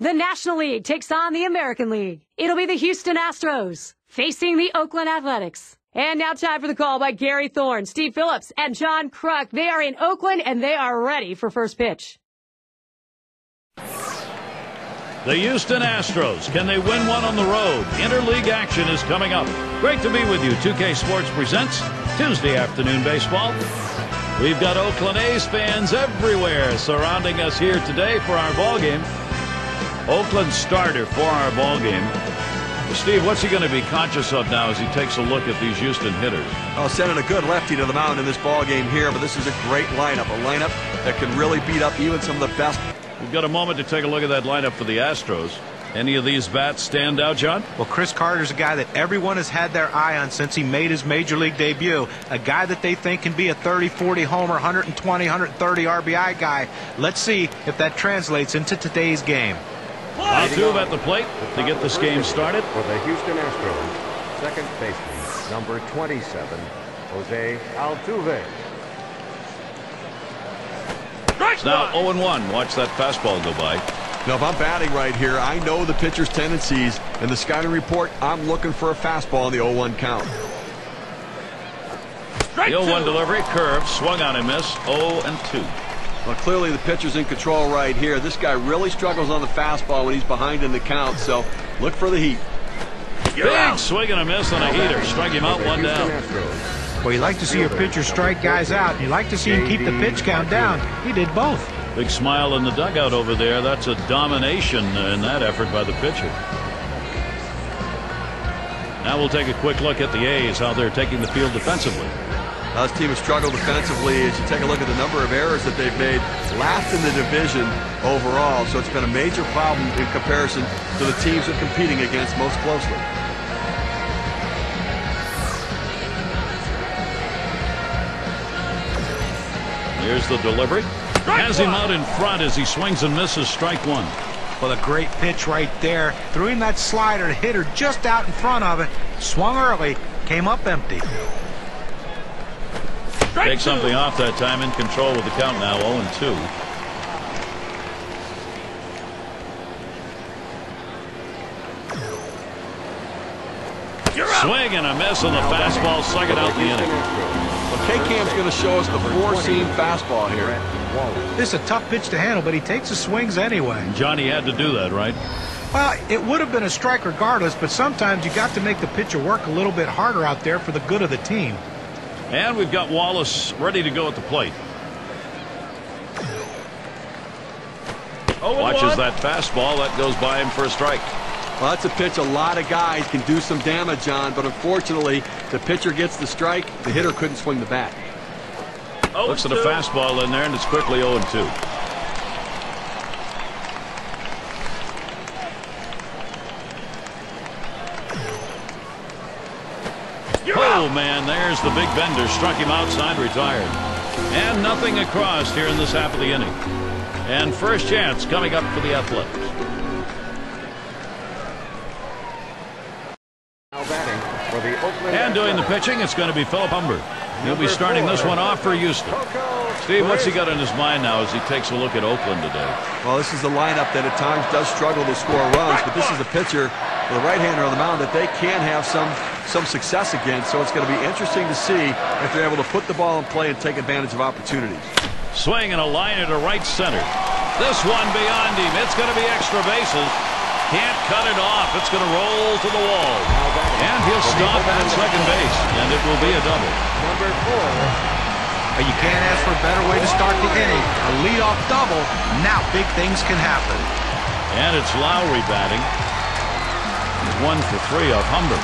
The National League takes on the American League. It'll be the Houston Astros facing the Oakland Athletics. And now time for the call by Gary Thorne, Steve Phillips, and John Kruk. They are in Oakland, and they are ready for first pitch. The Houston Astros, can they win one on the road? Interleague action is coming up. Great to be with you. 2K Sports presents Tuesday afternoon baseball. We've got Oakland A's fans everywhere surrounding us here today for our ball game. Oakland starter for our ball game. Steve, what's he going to be conscious of now as he takes a look at these Houston hitters? Oh, sending a good lefty to the mound in this ball game here, but this is a great lineup, a lineup that can really beat up even some of the best. We've got a moment to take a look at that lineup for the Astros. Any of these bats stand out, John? Well, Chris Carter's a guy that everyone has had their eye on since he made his major league debut. A guy that they think can be a 30-40 homer, 120, 130 RBI guy. Let's see if that translates into today's game. Altuve at the plate to get this game started. For the Houston Astros, second baseman, number 27, Jose Altuve. It's now 0-1. Watch that fastball go by. Now, if I'm batting right here, I know the pitcher's tendencies. In the scouting report, I'm looking for a fastball in the 0-1 count. The 0-1 delivery, curve, swung on and missed. 0-2. Well, clearly the pitcher's in control right here. This guy really struggles on the fastball when he's behind in the count, so look for the heat. Big swing and a miss on a heater. Strike him out, one down. Well, you like to see your pitcher strike guys out. You like to see him keep the pitch count down. He did both. Big smile in the dugout over there. That's a domination in that effort by the pitcher. Now we'll take a quick look at the A's, how they're taking the field defensively. This team has struggled defensively as you take a look at the number of errors that they've made. Last in the division overall, so it's been a major problem in comparison to the teams they're competing against most closely. Here's the delivery. Has him out in front as he swings and misses. Strike one. Well, a great pitch right there. Threw in that slider, hit her just out in front of it. Swung early, came up empty. Take something off that time, in control with the count now, 0-2. Swing and a miss on the fastball, second out the inning. Well, K-Cam's going to show us the four-seam fastball here. This is a tough pitch to handle, but he takes his swings anyway. Johnny had to do that, right? Well, it would have been a strike regardless, but sometimes you got to make the pitcher work a little bit harder out there for the good of the team. And we've got Wallace ready to go at the plate. Watches that fastball. That goes by him for a strike. Well, that's a pitch a lot of guys can do some damage on, but unfortunately, the pitcher gets the strike. The hitter couldn't swing the bat. Looks at a fastball in there, and it's quickly 0-2. Oh, man, there's the big bender. Struck him outside, retired. And nothing across here in this half of the inning. And first chance coming up for the Athletics. And doing the pitching, it's going to be Philip Humber. He'll be starting this one off for Houston. Steve, what's he got in his mind now as he takes a look at Oakland today? Well, this is a lineup that at times does struggle to score runs, but this is a pitcher with a right-hander on the mound that they can have some success against, so it's going to be interesting to see if they're able to put the ball in play and take advantage of opportunities. Swing and a liner to right center. This one beyond him. It's going to be extra bases. Can't cut it off. It's going to roll to the wall. And he'll stop at second base, and it will be a double. Number 4. You can't ask for a better way to start the inning. A leadoff double. Now big things can happen. And it's Lowrie batting. 1 for 3 off Humber.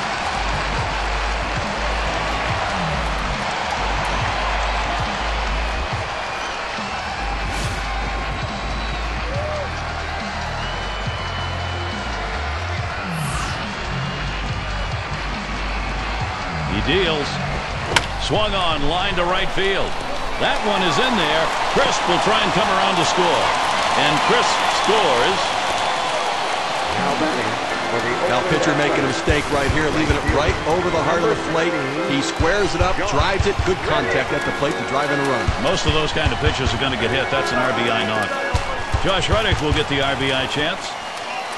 He deals. Swung on, line to right field. That one is in there. Chris will try and come around to score. And Chris scores. Now batting for the Now pitcher making a mistake right here, leaving it right over the heart of the plate. He squares it up, drives it, good contact at the plate to drive in a run. Most of those kind of pitches are going to get hit. That's an RBI knock. Josh Reddick will get the RBI chance.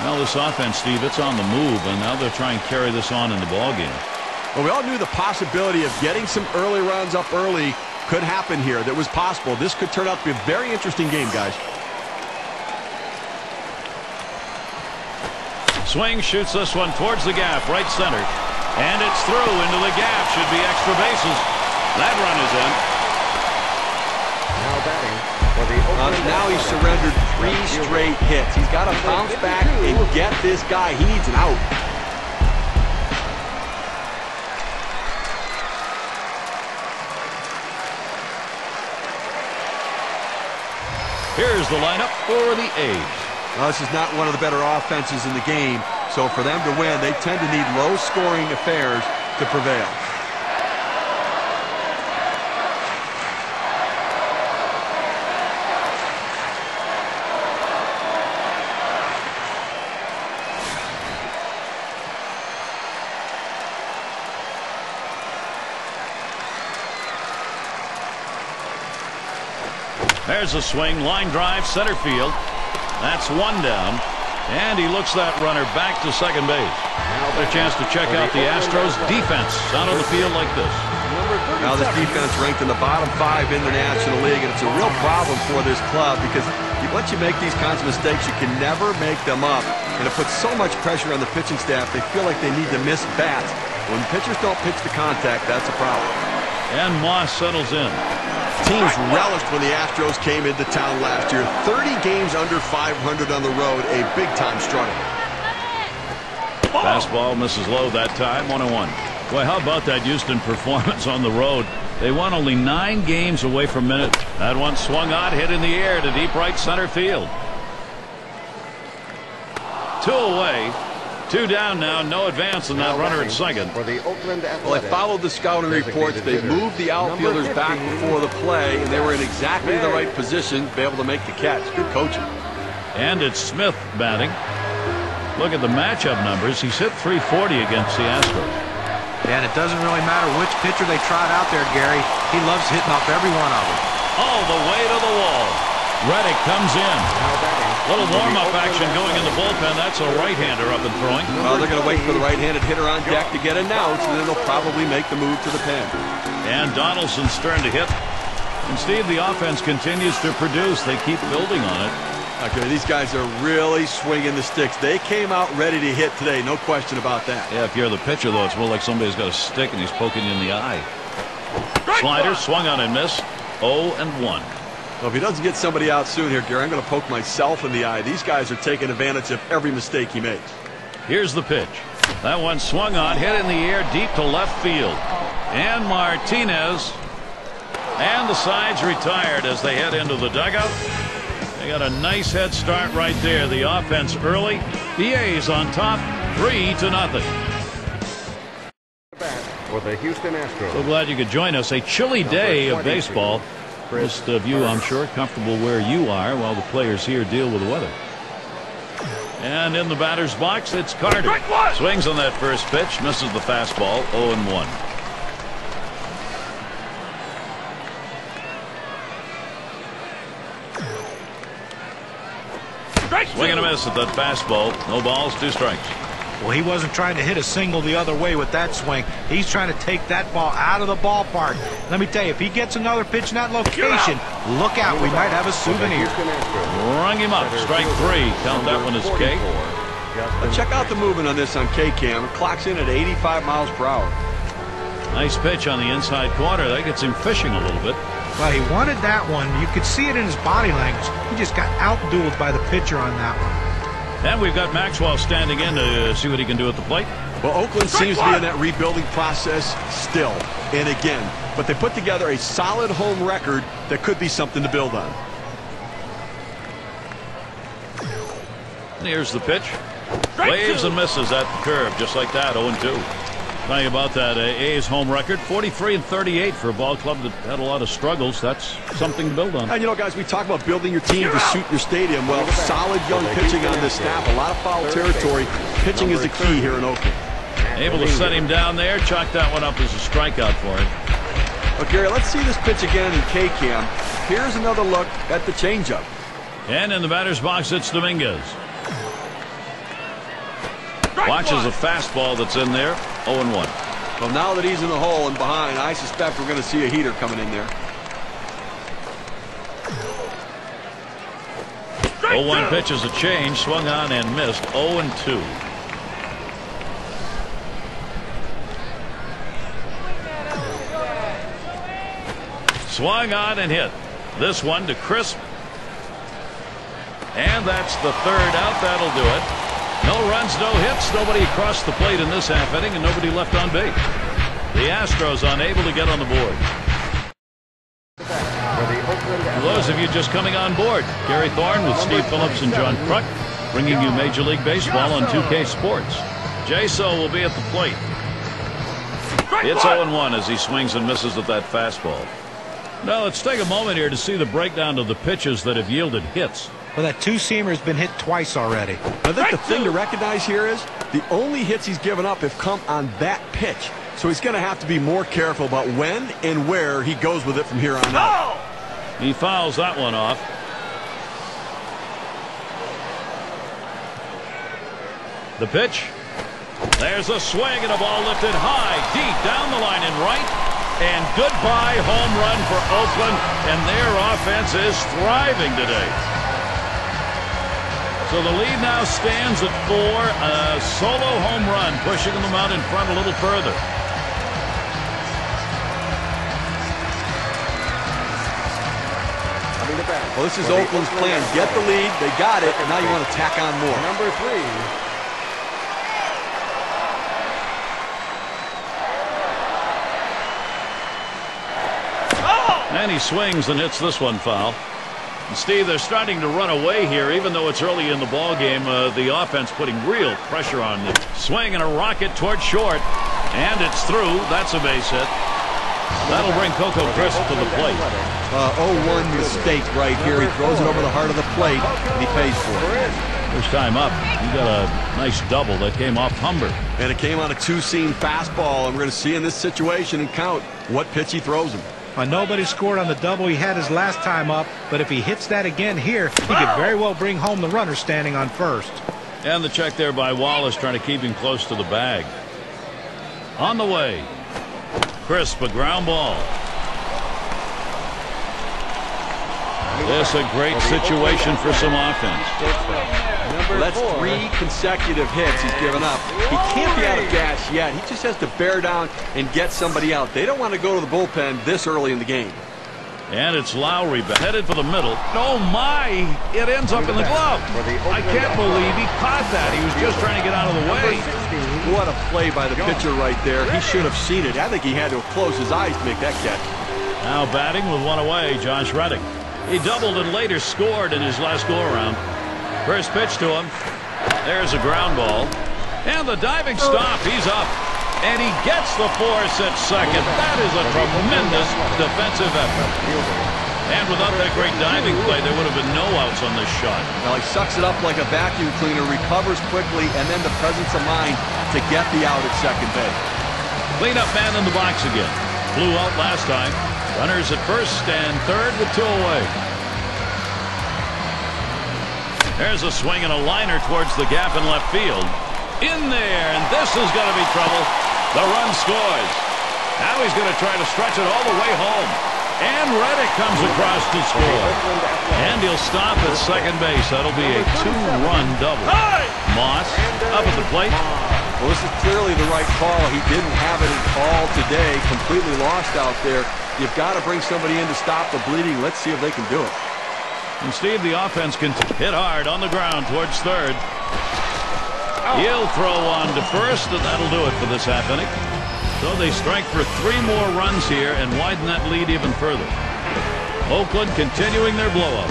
Well, this offense, Steve, it's on the move, and now they're trying to carry this on in the ballgame. Well, we all knew the possibility of getting some early runs up early could happen here. That was possible. This could turn out to be a very interesting game, guys. Swing, shoots this one towards the gap, right center. And it's through into the gap. Should be extra bases. That run is in. Now batting for the Oakland now he's surrendered 3 straight hits. He's got to bounce back and get this guy. He needs an out. Here's the lineup for the A's. Well, this is not one of the better offenses in the game, so for them to win, they tend to need low-scoring affairs to prevail. There's a swing, line drive, center field. That's one down, and he looks that runner back to second base. A chance to check out the Astros defense out on the field like this. Now this defense ranked in the bottom 5 in the National League, and it's a real problem for this club because once you make these kinds of mistakes, you can never make them up, and it puts so much pressure on the pitching staff. They feel like they need to miss bats. When pitchers don't pitch to contact, that's a problem. And Moss settles in. Teams relished when the Astros came into town last year. 30 games under 500 on the road, a big-time struggle. Fastball misses low that time, 1-1. Boy, how about that Houston performance on the road? They won only 9 games away from minute. That one swung on, hit in the air to deep right center field. 2 away. 2 down now, no advance in that runner at second. For the Oakland Athletics. Well, they followed the scouting reports. They moved the outfielders back before the play, and they were in exactly the right position to be able to make the catch. Good coaching. And it's Smith batting. Look at the matchup numbers. He's hit .340 against the Astros. And it doesn't really matter which pitcher they trot out there, Gary. He loves hitting off every one of them. All the way to the wall. Reddick comes in. Little warm-up action going in the bullpen. That's a right-hander up and throwing. Well, they're going to wait for the right-handed hitter on deck to get announced, and then they'll probably make the move to the pen. And Donaldson's turn to hit. And Steve, the offense continues to produce. They keep building on it. Okay, these guys are really swinging the sticks. They came out ready to hit today, no question about that. Yeah, if you're the pitcher, though, it's more like somebody's got a stick and he's poking you in the eye. Slider swung on and missed. 0-1. Well, if he doesn't get somebody out soon here, Gary, I'm going to poke myself in the eye. These guys are taking advantage of every mistake he makes. Here's the pitch. That one swung on, hit in the air deep to left field. And Martinez. And the sides retired as they head into the dugout. They got a nice head start right there. The offense early. The A's on top, 3-0. For the Houston Astros. So glad you could join us. A chilly day of baseball. Most of you, I'm sure, comfortable where you are while the players here deal with the weather. And in the batter's box, it's Carter. Swings on that first pitch, misses the fastball, 0-1. Swing and a miss at that fastball. No balls, 2 strikes. Well, he wasn't trying to hit a single the other way with that swing. He's trying to take that ball out of the ballpark. Let me tell you, if he gets another pitch in that location, look out. We might have a souvenir. Rung him up. Strike 3. Count that one as K. Check out the movement on this on K-Cam. It clocks in at 85 miles per hour. Nice pitch on the inside corner. That gets him fishing a little bit. Well, he wanted that one. You could see it in his body language. He just got outdueled by the pitcher on that one. And we've got Maxwell standing in to see what he can do at the plate. Well, Oakland seems to be in that rebuilding process still and again. But they put together a solid home record that could be something to build on. And here's the pitch. Waves and misses at the curve just like that, 0-2. Tell you about that A's home record, 43-38 for a ball club that had a lot of struggles. That's something to build on. And you know, guys, we talk about building your team to suit your stadium. Well, solid young pitching on this staff, a lot of foul territory. Pitching is the key here in Oakland. Able to set him down there, chalk that one up as a strikeout for him. Well, Gary, let's see this pitch again in K-Cam. Here's another look at the changeup. And in the batter's box, it's Dominguez. Watches a fastball that's in there. 0-1. Well, now that he's in the hole and behind, I suspect we're going to see a heater coming in there. 0-1 pitch is a change. Swung on and missed. 0-2. Swung on and hit. This one to Crisp. And that's the third out. That'll do it. No runs, no hits. Nobody across the plate in this half inning and nobody left on base. The Astros unable to get on the board. For those of you just coming on board, Gary Thorne with Steve Phillips and John Kruk bringing you Major League Baseball on 2K Sports. Jaso will be at the plate. It's 0-1 as he swings and misses at that fastball. Now let's take a moment here to see the breakdown of the pitches that have yielded hits. Well, that two-seamer has been hit twice already. I think the thing to recognize here is the only hits he's given up have come on that pitch. So he's going to have to be more careful about when and where he goes with it from here on out. He fouls that one off. The pitch. There's a swing and a ball lifted high, deep down the line and right. And goodbye home run for Oakland. And their offense is thriving today. So the lead now stands at 4. A solo home run pushing them out in front a little further. Well, this is Oakland's plan. Get the lead. They got it. And now you want to tack on more. Number 3. And he swings and hits this one foul. And Steve, they're starting to run away here, even though it's early in the ball game. The offense putting real pressure on them. Swing and a rocket toward short. And it's through. That's a base hit. That'll bring Coco Crisp to the plate. 0-1 mistake right here. He throws it over the heart of the plate, and he pays for it. First time up, he got a nice double that came off Humber. And it came on a two-seam fastball, and we're going to see in this situation and count what pitch he throws him. Nobody scored on the double he had his last time up, but if he hits that again here, he could very well bring home the runner standing on first. And the check there by Wallace, trying to keep him close to the bag. On the way. Crisp, a ground ball. This a great situation for some offense. That's 3 consecutive hits he's given up. He can't be out of gas yet. He just has to bear down and get somebody out. They don't want to go to the bullpen this early in the game. And it's Lowrie headed for the middle. Oh my! It ends up in the glove. I can't believe he caught that. He was just trying to get out of the way. What a play by the pitcher right there. He should have seen it. I think he had to have closed his eyes to make that catch. Now batting with one away, Josh Reddick. He doubled and later scored in his last go-around. First pitch to him. There's a ground ball. And the diving stop. He's up. And he gets the force at second. That is a tremendous defensive effort. And without that great diving play, there would have been no outs on this shot. Now he sucks it up like a vacuum cleaner, recovers quickly, and then the presence of mind to get the out at second base. Cleanup man in the box again. Blew out last time. Runners at first and third with 2 away. There's a swing and a liner towards the gap in left field. In there, and this is going to be trouble. The run scores. Now he's going to try to stretch it all the way home. And Reddick comes across to score. And he'll stop at second base. That'll be a 2-run double. Moss up at the plate. Well, this is clearly the right call. He didn't have it at all today. Completely lost out there. You've got to bring somebody in to stop the bleeding. Let's see if they can do it. And Steve, the offense can hit hard on the ground towards third. He'll throw on to first, and that'll do it for this half inning. So they strike for 3 more runs here and widen that lead even further. Oakland continuing their blowout.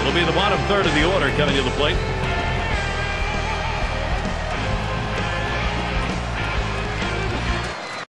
It'll be the bottom third of the order coming to the plate.